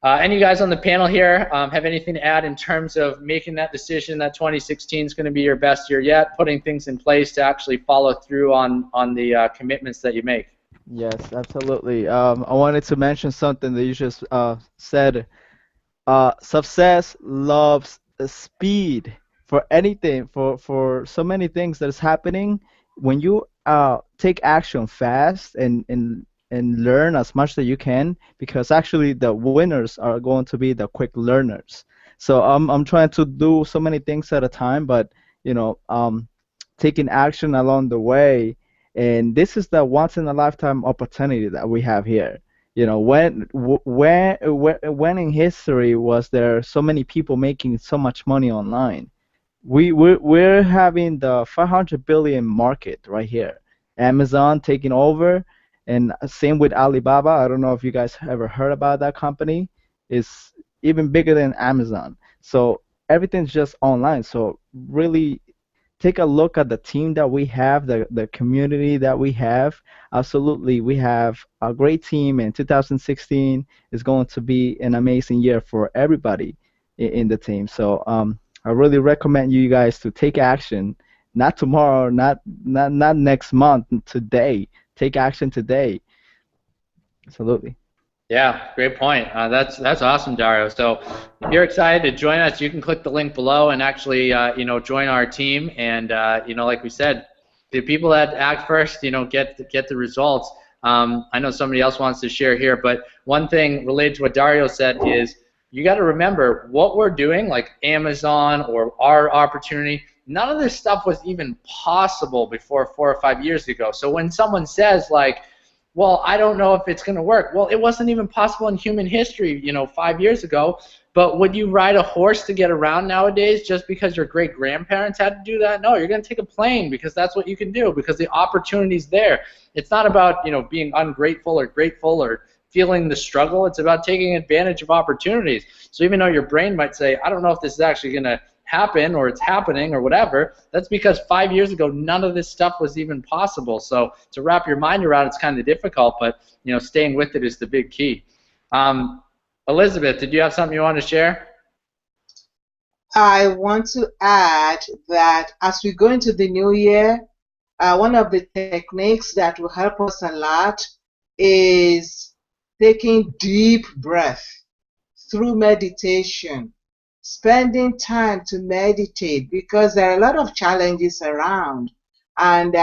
S1: any guys on the panel here have anything to add in terms of making that decision that 2016 is going to be your best year yet, putting things in place to actually follow through on the commitments that you make?
S2: Yes, absolutely. I wanted to mention something that you just said. Success loves speed for anything, for so many things that is happening. When you take action fast and learn as much that you can, because actually the winners are going to be the quick learners. So I'm trying to do so many things at a time, but taking action along the way, and this is the once in a lifetime opportunity that we have here. When in history was there so many people making so much money online? We're having the 500 billion market right here. Amazon taking over, and same with Alibaba. I don't know if you guys ever heard about that company. It's even bigger than Amazon. So everything's just online. So really take a look at the team that we have, the community that we have. Absolutely, we have a great team, and 2016 is going to be an amazing year for everybody in the team. So I really recommend you guys to take action, not tomorrow, not next month, today. Take action today. Absolutely.
S1: Yeah, great point. That's awesome, Dario. So if you're excited to join us, you can click the link below and actually join our team. And like we said, the people that act first, get the results. I know somebody else wants to share here, but one thing related to what Dario said is, you got to remember what we're doing, like Amazon or our opportunity. None of this stuff was even possible before 4 or 5 years ago. So when someone says like, well, I don't know if it's going to work. Well, it wasn't even possible in human history, 5 years ago. But would you ride a horse to get around nowadays just because your great-grandparents had to do that? No, you're going to take a plane because that's what you can do, because the opportunity's there. It's not about, being ungrateful or grateful or feeling the struggle. It's about taking advantage of opportunities. So even though your brain might say, I don't know if this is actually going to happen or it's happening or whatever, that's because 5 years ago none of this stuff was even possible. So to wrap your mind around it's kind of difficult, but staying with it is the big key. Elizabeth, did you have something you want to share?
S5: I want to add that as we go into the new year, one of the techniques that will help us a lot is taking deep breath through meditation, spending time to meditate, because there are a lot of challenges around, and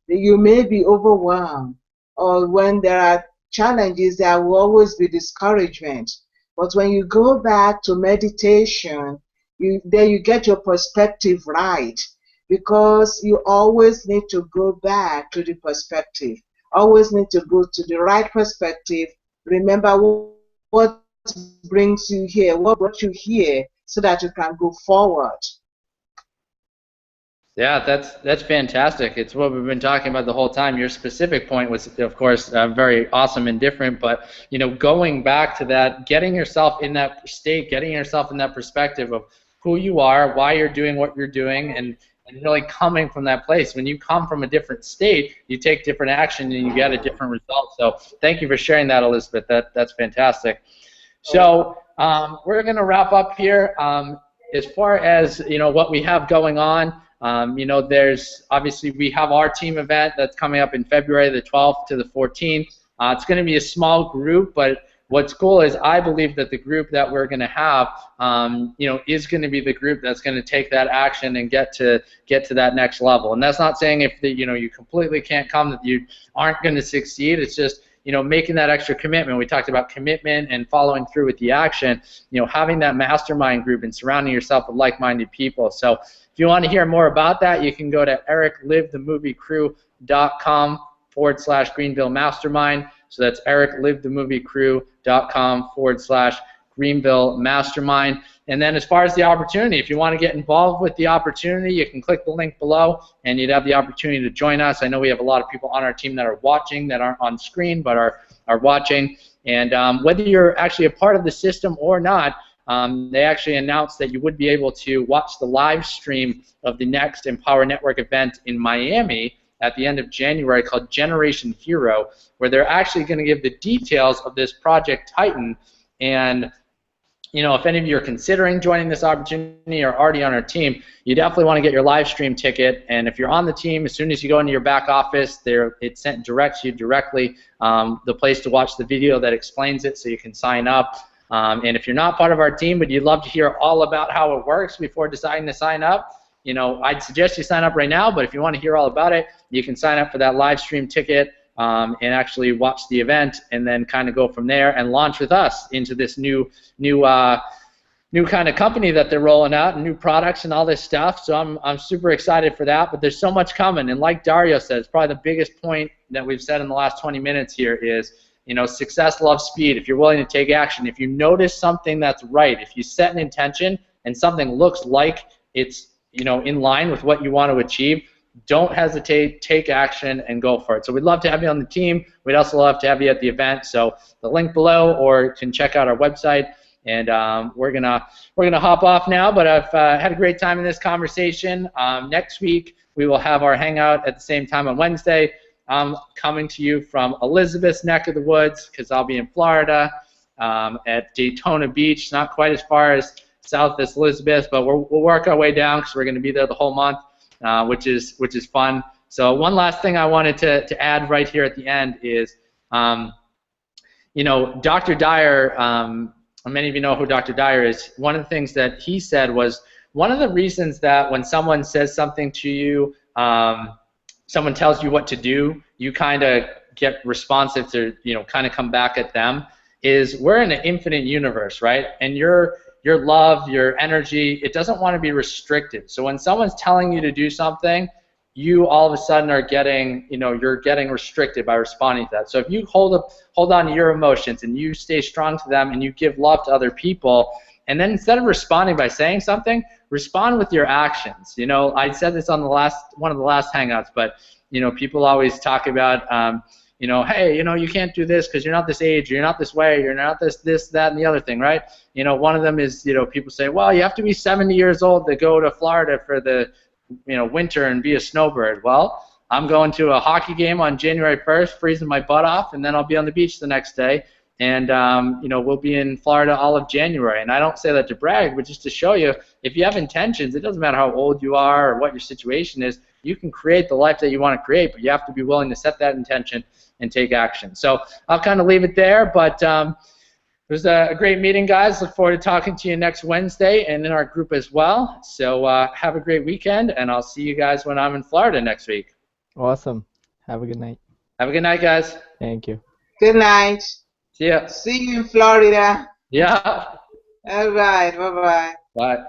S5: you may be overwhelmed, or when there are challenges there will always be discouragement. But when you go back to meditation, you get your perspective right, because you always need to go back to the perspective always need to go to the right perspective. Remember what brings you here, what brought you here, so that you can go forward.
S1: Yeah, that's fantastic. It's what we've been talking about the whole time. Your specific point was, of course, very awesome and different. But going back to that, getting yourself in that state, getting yourself in that perspective of who you are, why you're doing what you're doing, and really coming from that place. When you come from a different state, you take different action and you get a different result. So thank you for sharing that, Elizabeth. That's fantastic. So we're going to wrap up here. As far as what we have going on. There's obviously we have our team event that's coming up in February the 12th to the 14th. It's going to be a small group, but what's cool is I believe that the group that we're going to have, is going to be the group that's going to take that action and get to that next level. And that's not saying if you completely can't come that you aren't going to succeed. It's just making that extra commitment. We talked about commitment and following through with the action. Having that mastermind group and surrounding yourself with like-minded people. So if you want to hear more about that, you can go to ericlivethemoviecrew.com/Greenville Mastermind. So that's ericlivethemoviecrew.com/Greenville Mastermind. And then as far as the opportunity, if you want to get involved with the opportunity, you can click the link below and you'd have the opportunity to join us. I know we have a lot of people on our team that are watching, that aren't on screen, but are watching. And whether you're actually a part of the system or not, they actually announced that you would be able to watch the live stream of the next Empower Network event in Miami at the end of January called Generation Hero, where they're actually going to give the details of this Project Titan. And if any of you are considering joining this opportunity or already on our team, you definitely want to get your live stream ticket. And if you're on the team, as soon as you go into your back office, it directs you directly the place to watch the video that explains it, so you can sign up. And if you're not part of our team, but you'd love to hear all about how it works before deciding to sign up, I'd suggest you sign up right now. But if you want to hear all about it, you can sign up for that live stream ticket and actually watch the event, and then kind of go from there and launch with us into this new kind of company that they're rolling out, and new products and all this stuff. So I'm super excited for that. But there's so much coming, and like Dario says, probably the biggest point that we've said in the last 20 minutes here is, success loves speed. If you're willing to take action, if you notice something that's right, if you set an intention and something looks like it's in line with what you want to achieve, don't hesitate, take action, and go for it. So we'd love to have you on the team. We'd also love to have you at the event. So the link below, or you can check out our website. And we're gonna hop off now. But I've had a great time in this conversation. Next week we will have our hangout at the same time on Wednesday. I'm coming to you from Elizabeth's neck of the woods, because I'll be in Florida at Daytona Beach, not quite as far as south as Elizabeth, but we'll work our way down, because we're going to be there the whole month, which is fun. So one last thing I wanted to add right here at the end is, Dr. Dyer, many of you know who Dr. Dyer is. One of the things that he said was, one of the reasons that when someone says something to you, someone tells you what to do, you kind of get responsive to, kind of come back at them, is we're in an infinite universe, right? And your love, your energy, it doesn't want to be restricted. So when someone's telling you to do something, you all of a sudden are getting, you're getting restricted by responding to that. So if you hold on to your emotions and you stay strong to them and you give love to other people, and then instead of responding by saying something, respond with your actions. I said this on one of the last Hangouts, but people always talk about, hey, you can't do this because you're not this age, or you're not this way, you're not this, that, and the other thing, right? One of them is, people say, well, you have to be 70 years old to go to Florida for the, winter and be a snowbird. Well, I'm going to a hockey game on January 1st, freezing my butt off, and then I'll be on the beach the next day. And, we'll be in Florida all of January. And I don't say that to brag, but just to show you, if you have intentions, it doesn't matter how old you are or what your situation is, you can create the life that you want to create, but you have to be willing to set that intention and take action. So I'll kind of leave it there, but it was a great meeting, guys. Look forward to talking to you next Wednesday and in our group as well. So have a great weekend, and I'll see you guys when I'm in Florida next week.
S2: Awesome. Have a good night.
S1: Have a good night, guys.
S2: Thank you.
S5: Good night.
S1: See ya.
S5: See you in Florida.
S1: Yeah.
S5: All right. Bye-bye.
S1: Bye.